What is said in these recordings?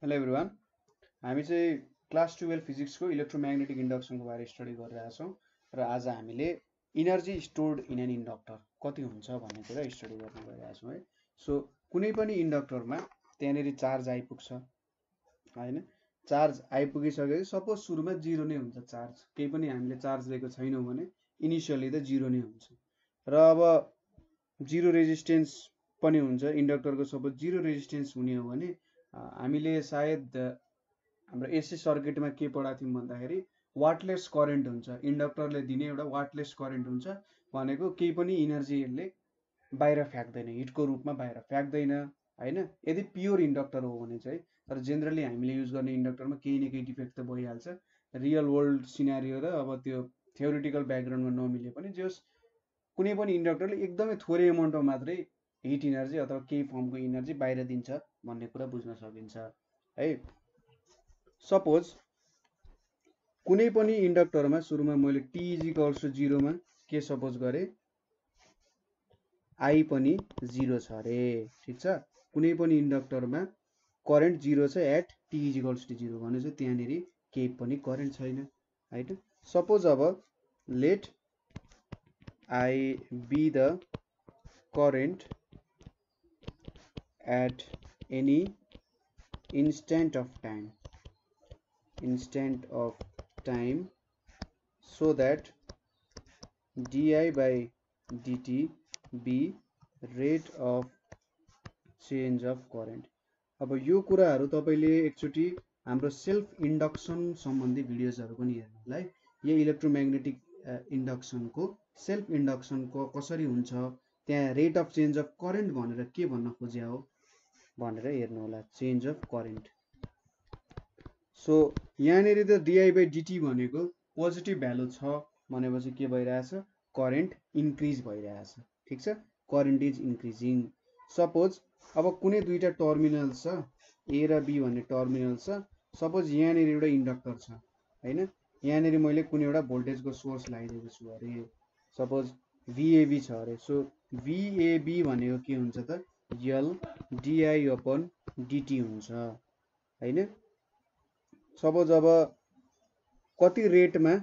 Hello everyone. हामी चाहिँ class 12 फिजिक्सको electromagnetic इन्डक्सनको बारे स्टडी गरिरहेका छौँ र आज हामीले energy stored in an inductor कति हुन्छ भन्ने कुरा स्टडी गर्न गइरहेका छौँ है। सो कुनै पनि इन्डक्टरमा त्यहाँनिर चार्ज आइपुग्छ हैन। चार्ज आइपुगिसकेपछि सपोज सुरुमा जिरो नै हुन्छ चार्ज, केही पनि हामीले चार्ज लिएको छैनौँ भने इनिसियली त जिरो नै हुन्छ र अब जिरो रेजिस्टेन्स पनि हुन्छ इन्डक्टरको। सपोज जिरो रेजिस्टेन्स हुने हो भने हामीले सायद हाम्रो एसी सर्किटमा के पढाएको थियौँ भन्दाखेरि वाटलेस करेन्ट हुन्छ, इन्डक्टरले दिने एउटा वाटलेस करेन्ट हुन्छ भनेको केही पनि इनर्जी यसले बाहिर फ्याँक्दैन, हिटको रूपमा बाहिर फ्याँक्दैन हैन, यदि प्योर इन्डक्टर हो भने चाहिँ। तर जेनरली हामीले युज गर्ने इन्डक्टरमा केही न केही डिफेक्ट त भइहाल्छ, रियल वर्ल्ड सिनारियो र अब त्यो थ्योरिटिकल ब्याकग्राउन्डमा नमिले पनि जस कुनै पनि इन्डक्टरले एकदमै थोरै एमाउन्टमा मात्रै हिट इनर्जी अथवा केही फर्मको इनर्जी बाहिर दिन्छ भन्ने कुरा बुझ्न सकिन्छ है। सपोज कुनै पनि इन्डक्टरमा सुरुमा मैले टी इज इक्वल्स टु जिरोमा के सपोज गरेँ, आई पनि जिरो छ अरे, ठिक छ। कुनै पनि इन्डक्टरमा करेन्ट जिरो छ at T is equals to zero भने चाहिँ त्यहाँनिर केही पनि करेन्ट छैन हैन। सपोज अब let I be the current at any instant of time so that di by dt be rate of change of current। अब यो कुराहरू तपाईले एकचोटी हाम्रो सेल्फ इन्डक्सन सम्बन्धी भिडियोजहरु पनि हेर्नु होला है। यो इलेक्ट्रोम्याग्नेटिक इन्डक्सनको सेल्फ इन्डक्सनको कसरी हुन्छ, त्यहाँ rate of change of current भनेर के भन्न खोज्या हो भनेर हेर्नु होला, चेन्ज अफ करेन्ट। सो यहाँनिर त डिआई बाई डिटी भनेको पोजिटिभ भ्यालु छ भनेपछि के भइरहेछ, करेन्ट इन्क्रिज भइरहेछ, ठिक छ, करेन्ट इज इन्क्रिजिङ। सपोज अब कुनै दुईटा टर्मिनल छ, ए र बी भन्ने टर्मिनल छ। सपोज यहाँनिर एउटा इन्डक्टर छ हैन, यहाँनिर मैले कुनै एउटा भोल्टेजको सोर्स लगाइदिएको छु अरे, सपोज भिएबी छ अरे। सो भिएबी भनेको के हुन्छ त, यल डिआई अपन डिटी हुन्छ हैन। सपोज अब कति रेटमा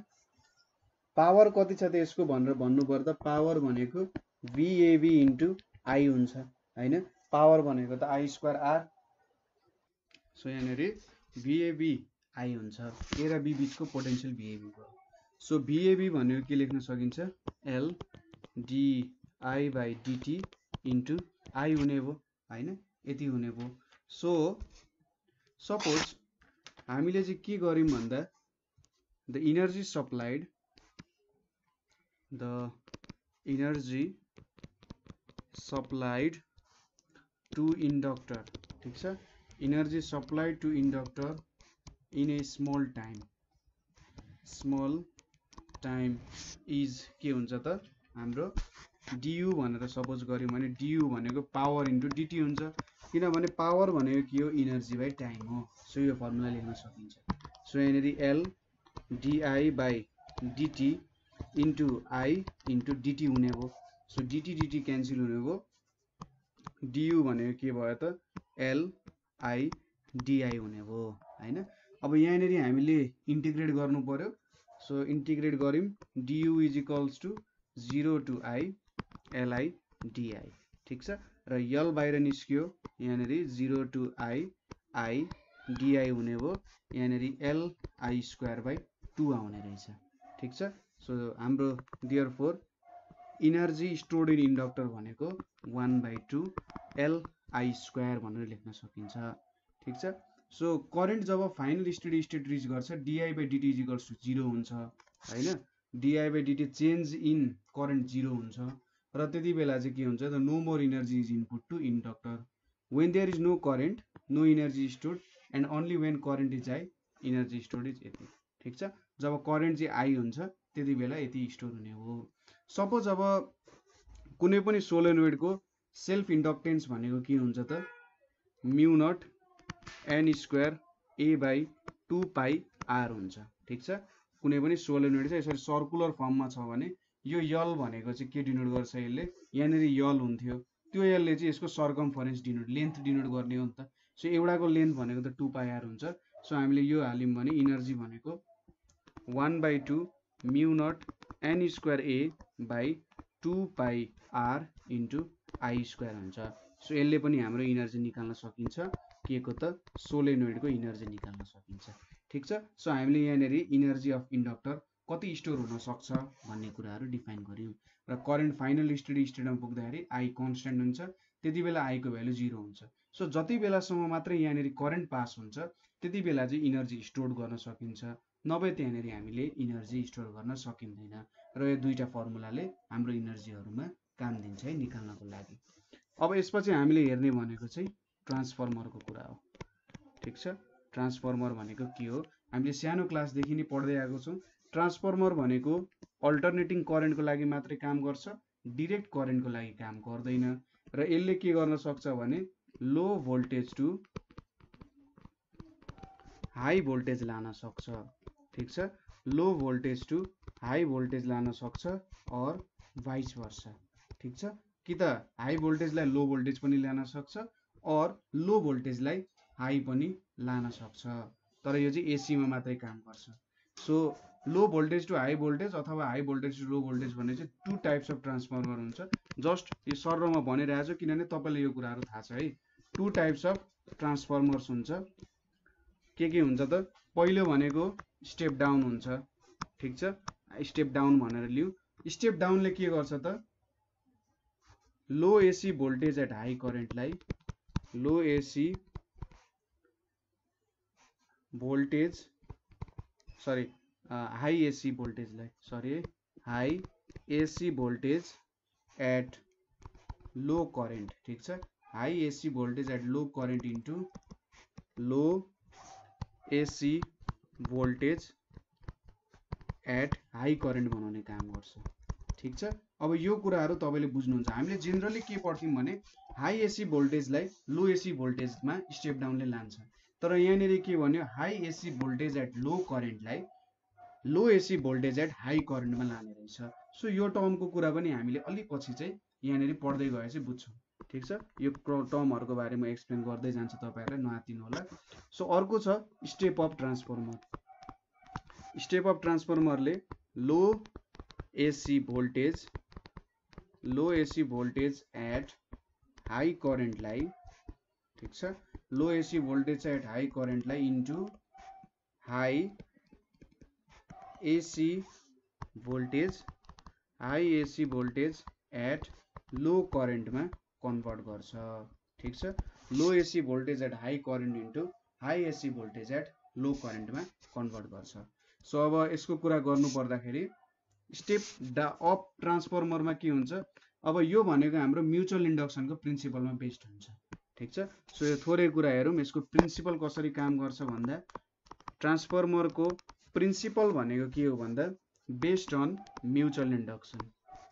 पावर कति छ त यसको भनेर भन्नु पर्दा पावर भनेको भिएबी इन्टु आई हुन्छ हैन। पावर भनेको त आई स्क्वायर आर। सो यहाँनिर भिएबी आई हुन्छ, ए र बी बिचको पोटेन्सियल भिएबी भयो। सो भिएबी भनेको के लेख्न सकिन्छ, L di by dt into I हुने भयो हैन, यति हुने भयो। सो सपोज हामीले चाहिँ के गर्यौं भन्दा the energy supplied to inductor, ठिक छ, energy supplied to inductor in a small time is के हुन्छ त हाम्रो डियु भनेर सपोज गर्यौं भने डियु भनेको पावर इन्टु डिटी हुन्छ, किनभने पावर भनेको के हो, इनर्जी बाई टाइम हो। सो यो फर्मुला लेख्न सकिन्छ। सो यहाँनिर L di by dt into I into dt हुने भयो। सो डिटी डिटी क्यान्सल हुने भयो, डियु भनेको के भयो त एल आई डिआई हुने भयो हैन। अब यहाँनिर हामीले इन्टिग्रेट गर्नु पर्यो। सो इन्टिग्रेट गर्यौं, d U is equals to 0 to I L i d i, ठिक छ, र यल बाहिर निस्कियो, यहाँनिर 0 टु आई आई डिआई हुने भयो, यहाँनिर एल आई स्क्वायर बाई 2 आउने रहेछ, ठिक छ। सो हाम्रो therefore energy stored in inductor भनेको 1/2 एल आई स्क्वायर भनेर लेख्न सकिन्छ, ठिक छ। सो करेन्ट जब फाइनल स्टेडी स्टेट रिच गर्छ, di by dt is equals to 0 हुन्छ हैन। Di by dt change in current 0 हुन्छ र त्यति बेला चाहिँ के हुन्छ त, no more energy is input to inductor when there is no current, no energy stored, and only when current is high energy stored is यति, ठिक छ। जब करेन्ट चाहिँ आई हुन्छ त्यति बेला यति स्टोर हुने हो। सपोज अब कुनै पनि सोलेनोइडको सेल्फ इन्डक्टेन्स भनेको के हुन्छ त, mu naught N square A by 2 pi R हुन्छ, ठिक छ। कुनै पनि सोलेनोइड चाहिँ यसरी सर्कुलर फर्ममा छ भने यो यल भनेको चाहिँ के डिनोट गर्छ, यसले यहाँनिर यल हुन्थ्यो, त्यो यसले चाहिँ यसको सर्कमफरेन्स डिनोट, लेन्थ डिनोट गर्ने हो नि त। सो एउटाको लेन्थ भनेको त 2πr हुन्छ। सो हामीले यो हाल्यौँ भने इनर्जी भनेको 1/2 म्यु not n square a by 2πr into I square हुन्छ। सो यसले पनि हाम्रो इनर्जी निकाल्न सकिन्छ, के को त सोलेनोइडको इनर्जी निकाल्न सकिन्छ। ठिक छ। सो हामीले यहाँनिर इनर्जी अफ इन्डक्टर कति स्टोर हुन सक्छ भन्ने कुराहरू डिफाइन गर्यौँ र करेन्ट फाइनल स्टेडी स्टेटमा पुग्दाखेरि आई कन्स्ट्यान्ट हुन्छ, त्यति बेला आई को भ्यालु 0 हुन्छ। सो जति बेलासम्म मात्रै यहाँनिर करेन्ट पास हुन्छ त्यति बेला चाहिँ इनर्जी स्टोर गर्न सकिन्छ, नभए त्यहाँनिर हामीले इनर्जी स्टोर गर्न सकिँदैन र यो दुईटा फर्मुलाले हाम्रो इनर्जीहरूमा काम दिन्छ है निकाल्नको लागि। अब यसपछि हामीले हेर्ने भनेको चाहिँ ट्रान्सफर्मरको कुरा हो। ठिक छ। ट्रान्सफर्मर भनेको के हो हामीले सानो क्लासदेखि नै पढ्दै आएको छौँ। ट्रान्सफर्मर भनेको अल्टरनेटिङ करेन्टको लागि मात्रै काम गर्छ, डिरेक्ट करेन्टको लागि काम गर्दैन र यसले के गर्न सक्छ भने लो भोल्टेज टु हाई भोल्टेज लान सक्छ। ठिक छ। लो भोल्टेज टु हाई भोल्टेज लान सक्छ और भाइस वर्सा। ठिक छ। कि त हाई भोल्टेजलाई लो भोल्टेज पनि लान सक्छ और लो भोल्टेजलाई हाई पनि लान सक्छ, तर यो चाहिँ एसीमा मात्रै काम गर्छ। So low voltage to high voltage अथवा high voltage to low voltage भन्ने चाहिँ 2 टाइप्स अफ ट्रान्सफर्मर हुन्छ। जस्ट यो सर्रमा भनिरहेको छु किनभने तपाईँलाई यो कुराहरू थाहा छ है। 2 टाइप्स अफ ट्रान्सफर्मर्स हुन्छ। के हुन्छ त पहिलो भनेको स्टेप डाउन हुन्छ। ठिक छ। स्टेप डाउन भनेर लिऊ। स्टेप डाउनले के गर्छ त low AC voltage at high करेन्टलाई low AC voltage high AC भोल्टेजलाई high AC voltage at low current. ठिक छ। High AC voltage at low current into low AC voltage at high current बनाउने काम गर्छ। ठिक छ। अब यो कुराहरू तपाईँले बुझ्नुहुन्छ। हामीले जेनरली के पढ्थ्यौँ भने हाई एसी भोल्टेजलाई लो एसी भोल्टेजमा स्टेप डाउनले लान्छ, तर यहाँनिर के भन्यो high AC voltage at low करेन्टलाई low AC voltage at high करेन्टमा लाने रहेछ। सो यो टर्मको कुरा पनि हामीले अलि पछि चाहिँ यहाँनिर पढ्दै गए चाहिँ बुझ्छौँ। ठिक छ। यो टर्महरूको बारेमा एक्सप्लेन गर्दै जान्छ, तपाईँहरूलाई नआत्तिनु होला। सो अर्को छ step up transformer. Step up ट्रान्सफर्मरले low AC voltage at high करेन्टलाई ठिक छ low AC voltage at high करेन्टलाई into high AC voltage at low करेन्टमा कन्भर्ट गर्छ। ठिक छ। Low AC voltage at high current into high AC voltage at low करेन्टमा कन्भर्ट गर्छ। सो अब यसको कुरा गर्नु पर्दाखेरि स्टेप अप ट्रान्सफर्मरमा के हुन्छ, अब यो भनेको हाम्रो म्युचुअल इन्डक्सनको प्रिन्सिपलमा बेस्ड हुन्छ। ठिक छ। सो यो थोरै कुरा हेरौँ। यसको प्रिन्सिपल कसरी काम गर्छ भन्दा ट्रान्सफर्मरको प्रिन्सिपल भनेको के हो भन्दा बेस्ड अन म्युचुअल इन्डक्सन।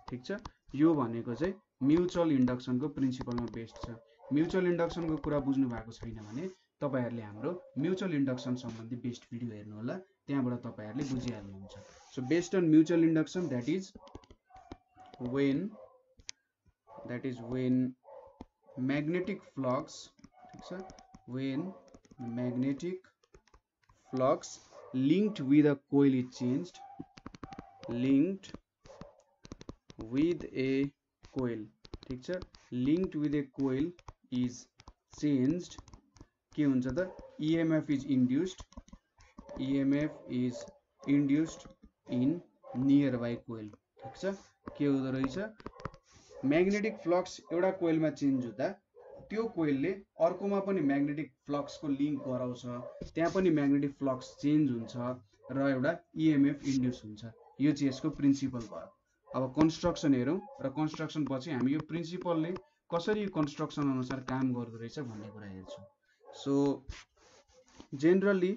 ठिक छ। यो भनेको चाहिँ म्युचुअल इन्डक्सनको प्रिन्सिपलमा बेस्ड छ। म्युचुअल इन्डक्सनको कुरा बुझ्नु भएको छैन भने तपाईहरुले हाम्रो म्युचुअल इन्डक्सन सम्बन्धी बेस्ट भिडियो हेर्नु होला, त्यहाँबाट तपाईहरुले बुझिहाल्नुहुन्छ। So based on mutual induction that is when magnetic flux when magnetic flux linked with a coil is changed linked with a coil is changed के हुन्छ त EMF is induced in nearby coil। ठीक छ। के हुँदो रहेछ magnetic flux एउटा कोइलमा change हुँदा त्यो कोइलले अर्कोमा पनि म्याग्नेटिक फ्लक्सको लिंक गराउँछ, त्यहाँ पनि म्याग्नेटिक फ्लक्स चेन्ज हुन्छ र एउटा EMF इन्ड्युस हुन्छ। यो चाहिँ यसको प्रिन्सिपल भयो। अब कन्स्ट्रक्सन हेरौं र कन्स्ट्रक्सन पछि हामी यो प्रिन्सिपलले कसरी कन्स्ट्रक्सन अनुसार काम गर्दो रहेछ भन्ने कुरा हेर्छौं। सो जेनरली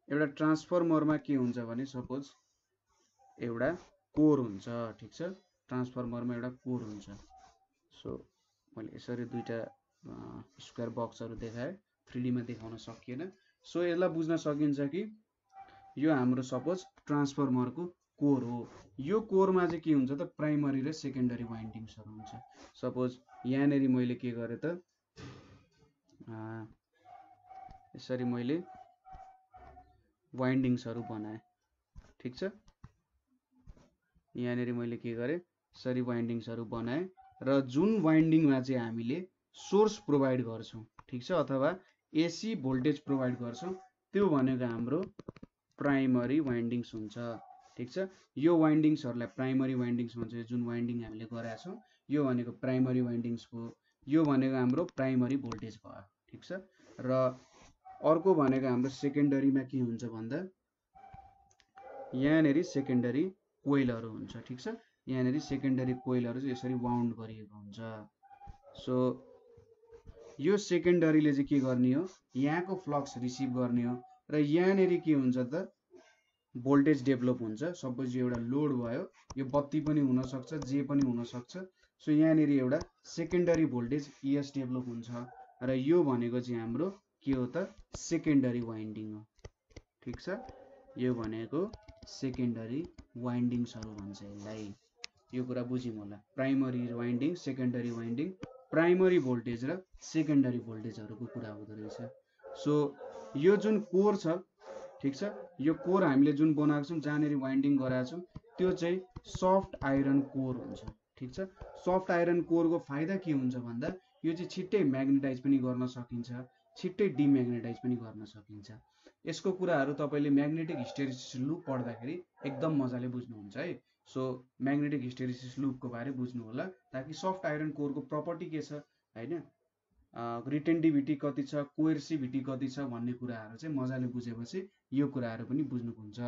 एउटा ट्रान्सफर्मरमा के हुन्छ भने सपोज एउटा कोर हुन्छ। ठीक छ। ट्रान्सफर्मरमा एउटा कोर हुन्छ। सो मैले यसरी दुईटा स्क्वायर बक्सहरु देखाए, 3D मा देखाउन सकिएन। सो यसलाई बुझ्न सकिन्छ कि यो हाम्रो सपोज ट्रान्सफर्मरको कोर हो। यो कोरमा चाहिँ के हुन्छ त प्राइमरी र सेकेन्डरी वाइन्डिङ्सहरु हुन्छ। सपोज यहाँनेरि मैले के गरे त यसरी मैले वाइन्डिङ्सहरु बनाएँ। ठीक छ, यहाँनेरि मैले के गरेँ, यसरी वाइन्डिङ्सहरु बनाएँ र जुन वाइन्डिङमा चाहिँ हामीले सोर्स प्रोभाइड गर्छौं, ठीक छ, अथवा एसी भोल्टेज प्रोभाइड गर्छौं, त्यो भनेको हाम्रो प्राइमरी वाइन्डिङ्स हुन्छ। ठीक छ, यो वाइन्डिङ्सहरुलाई प्राइमरी वाइन्डिङ्स भन्छ। जुन वाइन्डिङ हामीले गरेका छौं यो भनेको प्राइमरी वाइन्डिङ्स हो, यो भनेको हाम्रो प्राइमरी भोल्टेज भयो। ठीक छ, र अर्को भनेको हाम्रो सेकेन्डरीमा के हुन्छ भन्दा यहाँनेरि सेकेन्डरी कोइलहरु हुन्छ। ठीक छ, यहाँनेरि सेकेन्डरी कोइलहरु चाहिँ यसरी वाउन्ड गरिएको हुन्छ। सो यो सेकेन्डरीले चाहिँ के गर्ने हो, यहाँको फ्लक्स रिसिभ गर्ने हो र यहाँनेरि के हुन्छ त भोल्टेज डेभलप हुन्छ। सपोज यो एउटा लोड भयो, यो बत्ती पनि हुन सक्छ, जे पनि हुन सक्छ। सो यहाँनेरि एउटा सेकेन्डरी भोल्टेज ES डेभलप हुन्छ र यो भनेको चाहिँ हाम्रो के हो त सेकेन्डरी वाइन्डिङ हो। ठीक छ, यो भनेको सेकेन्डरी वाइन्डिङ्सहरु भन्छ यसलाई। यो कुरा बुझ्यौं होला, primary winding, secondary winding, primary voltage र सेकेन्डरी भोल्टेजहरुको कुरा हुँदो रहेछ। सो यो जुन कोर छ, ठीक छ, यो कोर हामीले जुन बनाएको छौं, जहाँनेरि वाइन्डिङ गराएको छौं, त्यो चाहिँ सफ्ट आइरन कोर हुन्छ। ठीक छ, सफ्ट आइरन कोरको फाइदा के हुन्छ भन्दा यो चाहिँ छिट्टै म्याग्नेटाइज पनि गर्न सकिन्छ, छिट्टै डिम्याग्नेटाइज पनि गर्न सकिन्छ। यसको कुराहरु तपाईले म्याग्नेटिक हिस्टेरिसिस लुप पढ्दाखेरि एकदम मजाले बुझ्नुहुन्छ है। सो म्याग्नेटिक हिस्टेरिसिस लुपको बारे बुझ्नु होला, ताकि सफ्ट आइरन कोरको प्रपर्टी के छ हैन, रिटेन्टिभिटी कति छ, कोएर्सिभिटी कति छ भन्ने कुराहरु चाहिँ मजाले बुझेपछि यो कुराहरु पनि बुझ्नु हुन्छ।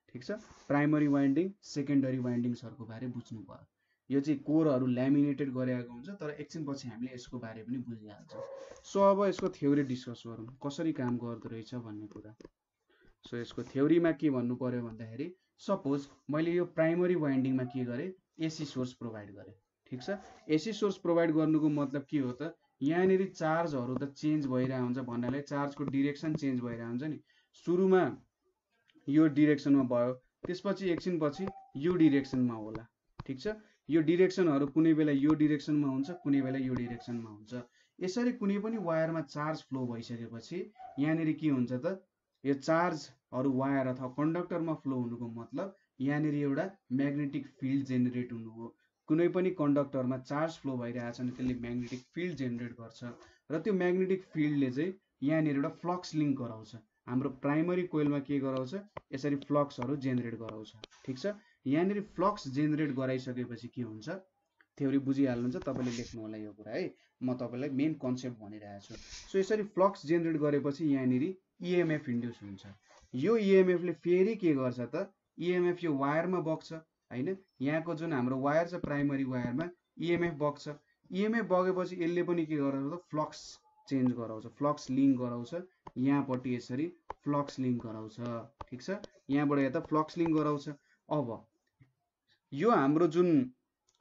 ठीक छ, प्राइमरी वाइन्डिङ, सेकेन्डरी वाइन्डिङ्सहरुको बारे बुझ्नु भयो। यो चाहिँ कोरहरु ल्यामिनेटेड गरेको हुन्छ, तर एकछिन पछि हामीले यसको बारे पनि बुझिहाल्छौं। सो अब यसको थ्योरी डिस्कस गरौँ, कसरी काम गर्दो रहेछ भन्ने कुरा। सो यसको थ्योरीमा के भन्नु पर्यो भन्दाखेरि सपोज मैले यो प्राइमरी वाइन्डिङमा के गरे, एसी सोर्स प्रोभाइड गरे। ठीक छ, एसी सोर्स प्रोभाइड गर्नुको मतलब के हो त, यहाँनेरि चार्जहरु त चेन्ज भइरहेको हुन्छ भन्नाले चार्जको डिरेक्सन चेन्ज भइरहेको हुन्छ नि। सुरुमा यो डिरेक्सनमा भयो, त्यसपछि एकछिन पछि यो डिरेक्सनमा होला। ठीक छ, यो डिरेक्सनहरु कुनै बेला यो डिरेक्सनमा हुन्छ, कुनै बेला यो डिरेक्सनमा हुन्छ। यसरी कुनै पनि वायरमा चार्ज फ्लो भइसकेपछि यहाँनेरि के हुन्छ त, यो चार्जहरु वायर अथवा कन्डक्टरमा फ्लो हुनुको मतलब यहाँनेरि एउटा म्याग्नेटिक फिल्ड जेनेरेट हुनु हो। कुनै पनि कन्डक्टरमा चार्ज फ्लो भइरहेको छ भने त्यसले म्याग्नेटिक फिल्ड जेनेरेट गर्छ र त्यो म्याग्नेटिक फिल्डले चाहिँ यहाँनेरि एउटा फ्लक्स लिङ्क गराउँछ। हाम्रो प्राइमरी कोइलमा के गराउँछ, यसरी फ्लक्सहरु जेनेरेट गराउँछ। ठीक छ, यहाँनेरि फ्लक्स जेनेरेट गराइसकेपछि के हुन्छ, थ्योरी बुझिहाल्नुहुन्छ, तपाईले लेख्नु होला यो कुरा है, म तपाईलाई मेन कन्सेप्ट भनिरहेको छु। सो यसरी फ्लक्स जेनेरेट गरेपछि यहाँनेरि EMF इन्ड्युस हुन्छ। यो EMF ले फेरि के गर्छ त, EMF यो वायरमा बग्छ हैन, यहाँको जुन हाम्रो वायर छ प्राइमरी वायरमा EMF बग्छ। EMF बगेपछि यसले पनि के गराउँछ त फ्लक्स चेन्ज गराउँछ, फ्लक्स लिङ्क गराउँछ, यहाँपट्टि यसरी फ्लक्स लिङ्क गराउँछ। ठीक छ, यहाँबाट यता फ्लक्स लिङ्क गराउँछ। अब यो हाम्रो जुन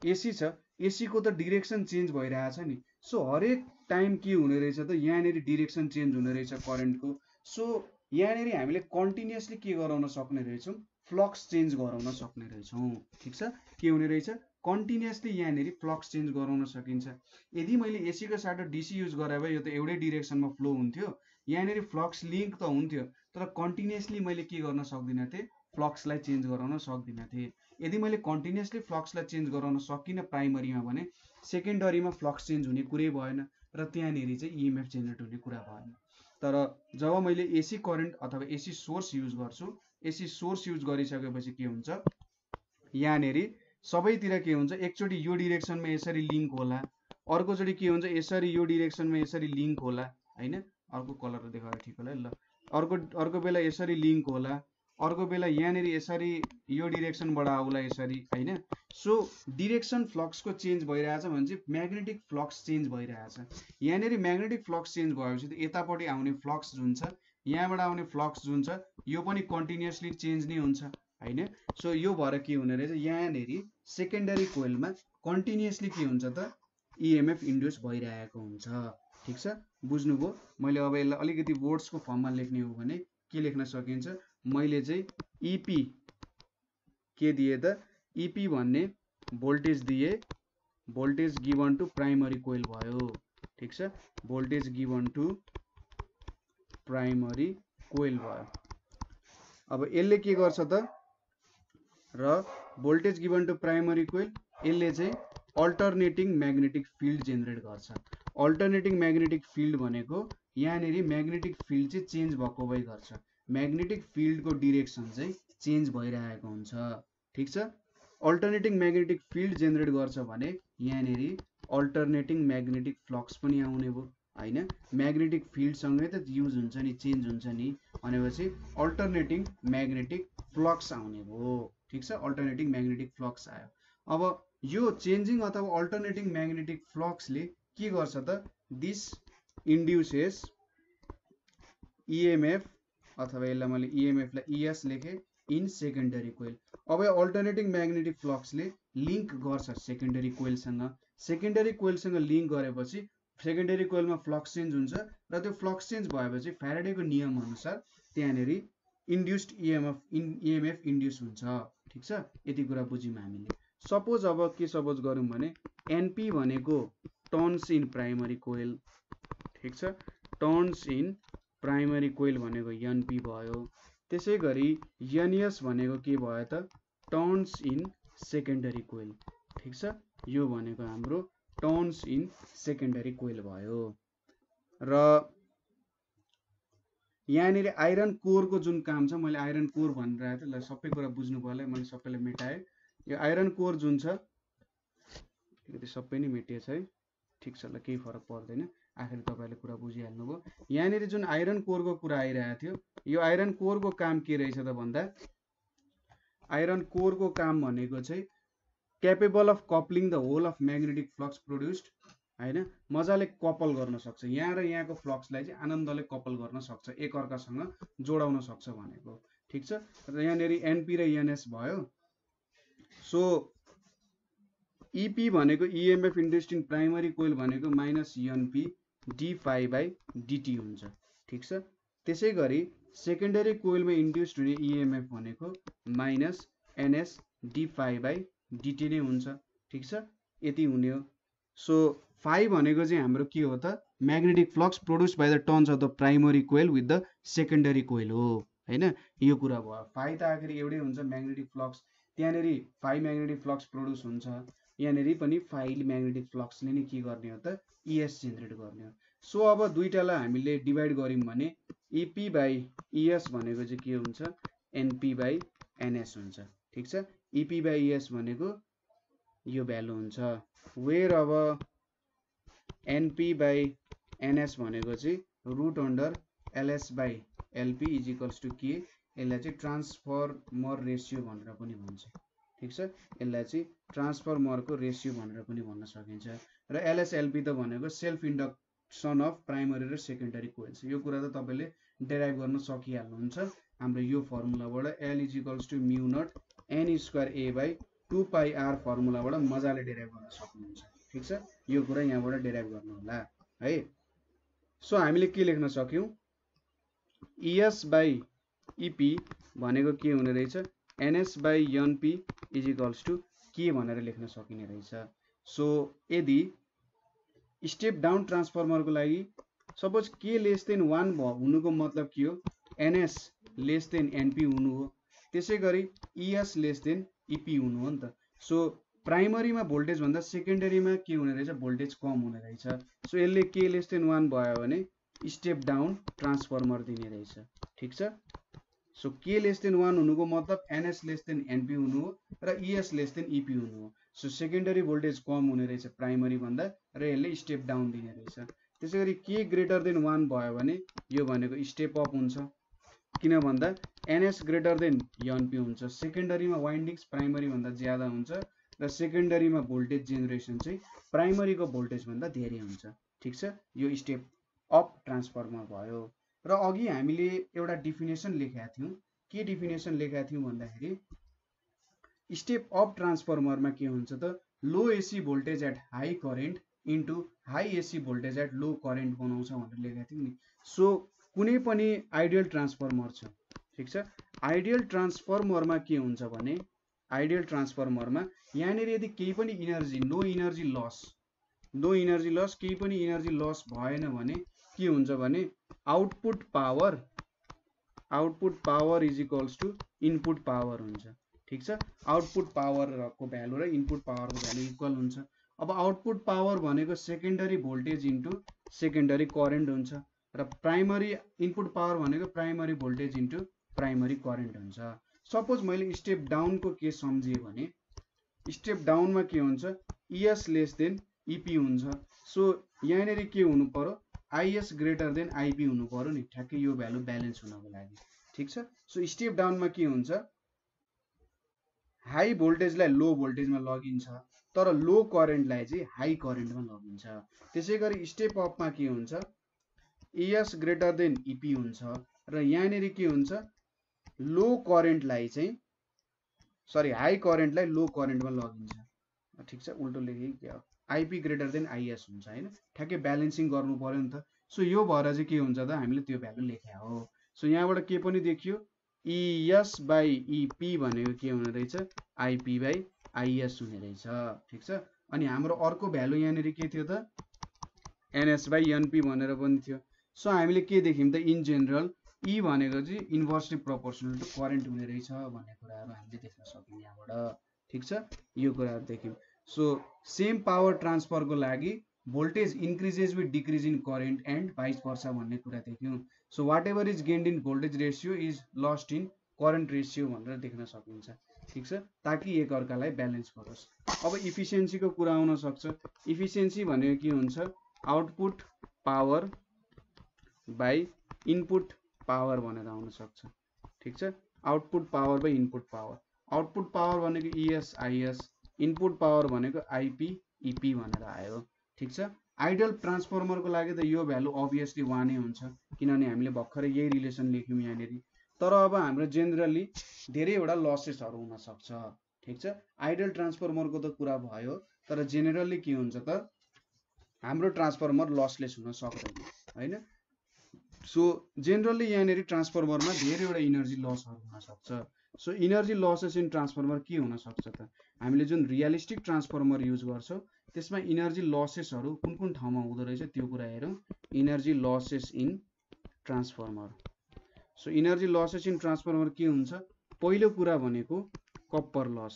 एसी छ, एसी को त डिरेक्सन चेन्ज भइरहेको छ नि। सो हरेक टाइम के हुने रहेछ त, यहाँनेरि डिरेक्सन चेन्ज हुने रहेछ करेन्टको। सो यहाँनेरि हामीले कन्टिन्युअसली के गराउन सक्ने रहेछौं, फ्लक्स चेन्ज गराउन सक्ने रहेछौं। ठीक छ, के हुने रहेछ, कन्टिन्युअसली यहाँनेरि फ्लक्स चेन्ज गराउन सकिन्छ। यदि मैले एसी को साटो डीसी युज गरे भए यो त एउटै डिरेक्सनमा फ्लो हुन्थ्यो, यहाँनेरि फ्लक्स लिङ्क त हुन्थ्यो, तर कन्टिन्युअसली मैले के गर्न सक्दिन थिए, फ्लक्सलाई चेन्ज गराउन सक्दिन थिए। यदि मैले कन्टिन्युअसली फ्लक्सलाई चेन्ज गराउन सकिन प्राइमरीमा भने सेकेन्डरीमा फ्लक्स चेन्ज हुने कुरै भएन र त्यहाँनेरि चाहिँ EMF जेनेरेट हुने कुरा भएन। तर जब मैले एसी करेन्ट अथवा एसी सोर्स युज गर्छु, एसी सोर्स युज गरिसकेपछि के हुन्छ, यहाँनेरि सबैतिर के हुन्छ, एकचोटि यो डिरेक्सनमा यसरी लिङ्क होला, अर्कोचोटि के हुन्छ, यसरी यो डिरेक्सनमा यसरी लिङ्क होला हैन, अर्को कलर देखाएर ठिक होला ल, अर्को बेला यसरी लिङ्क होला, अर्को बेला यहाँनेरि यसरी यो डिरेक्सनबाट आउला यसरी हैन। सो डिरेक्सन फ्लक्सको चेन्ज भइरहेछ भने चाहिँ म्याग्नेटिक फ्लक्स चेन्ज भइरहेछ। यहाँनेरि म्याग्नेटिक फ्लक्स चेन्ज भएपछि त यतापट्टि आउने फ्लक्स जुन छ, यहाँबाट आउने फ्लक्स जुन छ, यो पनि कन्टिन्युअसली चेन्ज नै हुन्छ हैन। सो यो भएर के हुने रहेछ, यहाँनेरि सेकेन्डरी कोइलमा कन्टिन्युअसली के हुन्छ त, EMF इन्ड्युस भइरहेको हुन्छ। ठीक छ, बुझ्नुभयो। मैले अब यसलाई अलिकति वर्ड्सको फर्ममा लेख्ने हो भने के लेख्न सकिन्छ, मैले चाहिँ EP के दिए त, EP भन्ने भोल्टेज दिए, भोल्टेज गिवन टु प्राइमरी कोइल भयो। ठीक छ, भोल्टेज गिवन टु प्राइमरी कोइल भयो। अब यसले के गर्छ त र भोल्टेज गिभन टु प्राइमरी कोइल, यसले चाहिँ अल्टरनेटिङ म्याग्नेटिक फिल्ड जेनेरेट गर्छ। अल्टरनेटिङ म्याग्नेटिक फिल्ड भनेको यहाँनिर म्याग्नेटिक फिल्ड चाहिँ चेन्ज भएको भई गर्छ, म्याग्नेटिक फिल्डको डिरेक्सन चाहिँ चेन्ज भइरहेको हुन्छ। ठिक छ, अल्टरनेटिङ म्याग्नेटिक फिल्ड जेनेरेट गर्छ भने यहाँनिर अल्टरनेटिङ म्याग्नेटिक फ्लक्स पनि आउने भयो हैन। म्याग्नेटिक फिल्डसँगै त युज हुन्छ नि, चेन्ज हुन्छ नि, भनेपछि अल्टरनेटिङ म्याग्नेटिक फ्लक्स आउने भयो। ठिक छ, अल्टरनेटिङ म्याग्नेटिक फ्लक्स आयो। अब यो चेन्जिङ अथवा अल्टरनेटिङ म्याग्नेटिक फ्लक्सले के गर्छ त, दिस इन्ड्युसेस इएमएफ, अथवा यसलाई मैले इएमएफलाई इएस लेखेँ, इन सेकेन्डरी कोइल। अब यो अल्टरनेटिङ म्याग्नेटिक फ्लक्सले लिङ्क गर्छ सेकेन्डरी कोइलसँग। सेकेन्डरी कोइलसँग लिङ्क गरेपछि सेकेन्डरी कोइलमा फ्लक्स चेन्ज हुन्छ र त्यो फ्लक्स चेन्ज भएपछि फ्याराडेको नियम अनुसार त्यहाँनिर इन्ड्युस्ड इएमएफ इन्ड्युस हुन्छ। ठिक छ, यति कुरा बुझ्यौँ हामीले। सपोज अब के सपोज गरौँ भने एनपी भनेको टर्न्स इन प्राइमरी कोइल। ठिक छ, टर्न्स इन प्राइमरी कोइल भनेको एनपी भयो। त्यसै गरी एनएस भनेको के भयो त, टर्न्स इन सेकेन्डरी कोइल। ठिक छ, यो भनेको हाम्रो टर्न्स इन सेकेन्डरी कोइल भयो। र यहाँनिर आइरन कोरको जुन काम छ, मैले आइरन कोर भनिरहेको थिएँ, ल सबै कुरा बुझ्नु पर्यो, मैले सबैलाई मेटाएँ। यो आइरन कोर जुन छ अलिकति सबै नै मेटिएछ है। ठिक छ, ल केही फरक पर्दैन, आखिर तपाईँले कुरा बुझिहाल्नुभयो। यहाँनिर जुन आइरन कोरको कुरा आइरहेको थियो, यो आइरन कोरको काम के रहेछ त भन्दा, आइरन कोरको काम भनेको चाहिँ capable of coupling the whole of magnetic flux produced हैन, मजाले कपल गर्न सक्छ, यहाँ र यहाँको फ्लक्सलाई चाहिँ आनन्दले कपल गर्न सक्छ, एकअर्कासँग जोडाउन सक्छ भनेको। ठिक छ, र यहाँनिर एनपी र एनएस भयो। सो इपी भनेको EMF induced in primary coil भनेको minus NP D phi by DT हुन्छ। ठिक छ, त्यसै गरी सेकेन्डरी कोइलमा इन्ड्युस्ड हुने इएमएफ भनेको minus NS D phi by DT नै हुन्छ। ठिक छ, यति हुने हो। सो फाइ भनेको चाहिँ हाम्रो के हो त, magnetic flux produce by the turns of the primary coil with the secondary coil हो हैन, यो कुरा भयो। फाइ त आखिर एउटै हुन्छ, म्याग्नेटिक फ्लक्स, त्यहाँनिर फाइ म्याग्नेटिक फ्लक्स प्रोड्युस हुन्छ, यहाँनिर पनि फाइ म्याग्नेटिक फ्लक्सले नै के गर्ने हो त, इएस जेनेरेट गर्ने हो। सो अब दुईटालाई हामीले डिभाइड गऱ्यौँ भने इपी बाई इएस भनेको चाहिँ के हुन्छ, एनपी बाई एनएस हुन्छ। ठिक छ, इपी बाई इएस भनेको यो भ्यालु हुन्छ, वेयर अब एनपी बाई एनएस भनेको चाहिँ root under LS by LP is equals to के, यसलाई चाहिँ ट्रान्सफर्मर रेसियो भनेर पनि भन्छ। ठिक छ, यसलाई चाहिँ ट्रान्सफर्मरको रेसियो भनेर पनि भन्न सकिन्छ। र एलएस एलपी त भनेको सेल्फ इन्डक्सन अफ प्राइमरी र सेकेन्डरी कोइल्स, यो कुरा त तपाईँले डेराइभ गर्न सकिहाल्नुहुन्छ हाम्रो यो फर्मुलाबाट, L is equals to mu naught N square A by 2 pi r फर्मुलाबाट मजाले डेराइभ गर्न सक्नुहुन्छ। ठिक छ, यो कुरा यहाँबाट डेराइभ गर्नु होला है। सो हामीले के लेख्न सक्यौँ, इएस बाई इपी भनेको के हुने रहेछ, NS by NP is equals to के भनेर लेख्न सकिने रहेछ। सो यदि स्टेप डाउन ट्रान्सफर्मरको लागि सपोज के लेस देन 1 हुनुको मतलब के हो, एनएस लेस देन एनपी हुनु हो, त्यसै गरी इएस लेस देन इपी हुनु हो नि त। सो प्राइमरीमा भोल्टेज भन्दा सेकेन्डरीमा के हुने रहेछ, भोल्टेज कम हुने रहेछ। सो यसले के लेस देन 1 भयो भने स्टेप डाउन ट्रान्सफर्मर दिने रहेछ। ठिक छ, सो के लेस देन 1 हुनुको मतलब एनएस लेस देन एनपी हुनु हो र इएस लेस देन इपी हुनु हो। सो सेकेन्डरी भोल्टेज कम हुने रहेछ प्राइमरी भन्दा र यसले स्टेप डाउन दिने रहेछ। त्यसै गरी के ग्रेटर देन 1 भयो भने यो भनेको स्टेप अप हुन्छ, किन भन्दा एनएस ग्रेटर देन एनपी हुन्छ, सेकेन्डरीमा वाइन्डिङ्स प्राइमरी भन्दा ज्यादा हुन्छ र सेकेन्डरीमा भोल्टेज जेनेरेसन चाहिँ प्राइमरीको भोल्टेज भन्दा धेरै हुन्छ। ठिक छ, यो स्टेप अप ट्रान्सफर्मर भयो। र अघि हामीले एउटा डिफिनेसन लेखेका थियौँ, के डिफिनेसन लेखेका थियौँ भन्दाखेरि स्टेप अप ट्रान्सफर्मरमा के हुन्छ त, low AC voltage at high current into high AC voltage at low current बनाउँछ भनेर लेखेका थियौँ नि। सो कुनै पनि आइडियल ट्रान्सफर्मर छ, ठिक छ, आइडियल ट्रान्सफर्मरमा के हुन्छ भने, आइडियल ट्रान्सफर्मरमा यहाँनिर यदि केही पनि इनर्जी नो इनर्जी लस केही पनि इनर्जी लस भएन भने के हुन्छ भने output power is equals to input power हुन्छ। ठीक छ, आउटपुट पावरको भ्यालु र इनपुट पावरको भ्यालु इक्वल हुन्छ। अब आउटपुट पावर भनेको secondary voltage into secondary current हुन्छ र प्राइमरी इनपुट पावर भनेको primary voltage into primary current हुन्छ। सपोज मैले स्टेप डाउनको केस सम्झिएँ भने स्टेप डाउनमा के हुन्छ, ES लेस देन EP हुन्छ। सो यहाँनिर के हुनु पर्यो, IS ग्रेटर देन IP हुनु पर्यो नि, ठ्याक्कै यो भ्यालु ब्यालेन्स हुनको लागि। ठीक छ, सो स्टेप डाउनमा के हुन्छ, हाई भोल्टेजलाई लो भोल्टेजमा लगिन्छ तर लो करेन्टलाई चाहिँ हाई करेन्टमा लगिन्छ। त्यसै गरी स्टेप अपमा के हुन्छ, ES ग्रेटर देन EP हुन्छ र यहाँनिर के हुन्छ, लो करेन्टलाई चाहिँ सरी हाई करेन्टलाई लो करेन्टमा लगिन्छ। ठीक छ, उल्टो लेखेँ के हो, IP ग्रेटर देन IS हुन्छ हैन, ठ्याक्कै ब्यालेन्सिङ गर्नु पर्यो नि त। सो यो भएर चाहिँ के हुन्छ त, हामीले त्यो भ्यालु लेख्या हो। सो यहाँबाट के पनि देखियो, ES बाई EP भनेको के हुने रहेछ, IP बाई IS हुने रहेछ। ठीक छ, अनि हाम्रो अर्को भ्यालु यहाँनिर के थियो त, NS बाई NP भनेर पनि थियो। सो हामीले के देख्यौँ त, इन जेनरल E भनेको चाहिँ इन्भर्सली प्रोपोर्सनल टु करेन्ट हुने रहेछ भन्ने कुराहरू हामीले देख्न सक्यौँ यहाँबाट। ठीक छ, यो कुराहरू देख्यौँ। सो सेम पावर ट्रान्सफरको लागि voltage increases with decrease in current and vice versa भन्ने कुरा देख्यौँ। So whatever is gained in voltage ratio is lost in current ratio भनेर देख्न सकिन्छ। ठीक छ, ताकि एकअर्कालाई ब्यालेन्स गरोस्। अब इफिसियन्सीको कुरा आउन सक्छ। इफिसियन्सी भनेको के हुन्छ, output power by input power भनेर आउन सक्छ। ठीक छ, output power by input power. Output power भनेको ES IS, इनपुट पावर भनेको IP EP भनेर आयो। ठीक छ, आइडियल ट्रान्सफर्मरको लागि त यो भ्यालु अभियसली 1 नै हुन्छ, किनभने हामीले भर्खरै यही रिलेसन लेख्यौँ यहाँनिर। तर अब हाम्रो जेनरली धेरैवटा लसेसहरू हुन सक्छ। ठीक छ, आइडियल ट्रान्सफर्मरको त कुरा भयो, तर जेनरली के हुन्छ त, हाम्रो ट्रान्सफर्मर लसलेस हुन सक्दैन हैन। सो जेनरली यहाँनिर ट्रान्सफर्मरमा धेरैवटा इनर्जी लसहरू हुन सक्छ। So energy losses in transformer के हुन सक्छ त, हामीले जुन रियलिस्टिक ट्रान्सफर्मर युज गर्छौँ त्यसमा इनर्जी लसेसहरू कुन कुन ठाउँमा हुँदो रहेछ त्यो कुरा हेरौँ। Energy losses in transformer. So energy losses in transformer के हुन्छ, पहिलो कुरा भनेको कप्पर लस।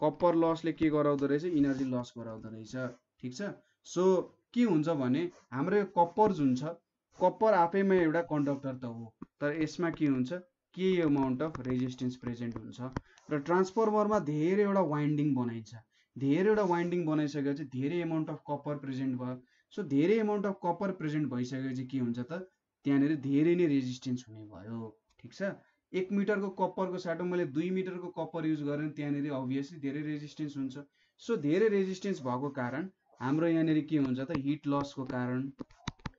कप्पर लसले के गराउँदो रहेछ, इनर्जी लस गराउँदो रहेछ। ठीक छ, सो के हुन्छ भने हाम्रो यो कप्पर जुन छ, कप्पर आफैमा एउटा कन्डक्टर त हो, तर यसमा के हुन्छ, के अमाउन्ट अफ रेजिस्टेन्स प्रेजेन्ट हुन्छ र ट्रान्सफर्मरमा धेरैवटा वाइन्डिङ बनाइन्छ। धेरैवटा वाइन्डिङ बनाइसकेपछि धेरै अमाउन्ट अफ कप्पर प्रेजेन्ट भयो। सो धेरै अमाउन्ट अफ कप्पर प्रेजेन्ट भइसकेपछि के हुन्छ त, त्यहाँनिर धेरै नै रेजिस्टेन्स हुने भयो। ठीक छ, 1 मिटरको कप्परको साटो मैले 2 मिटरको कप्पर युज गरेँ भने त्यहाँनिर अभियसली धेरै रेजिस्टेन्स हुन्छ। सो धेरै रेजिस्टेन्स भएको कारण हाम्रो यहाँनिर के हुन्छ त, हिट लसको कारण।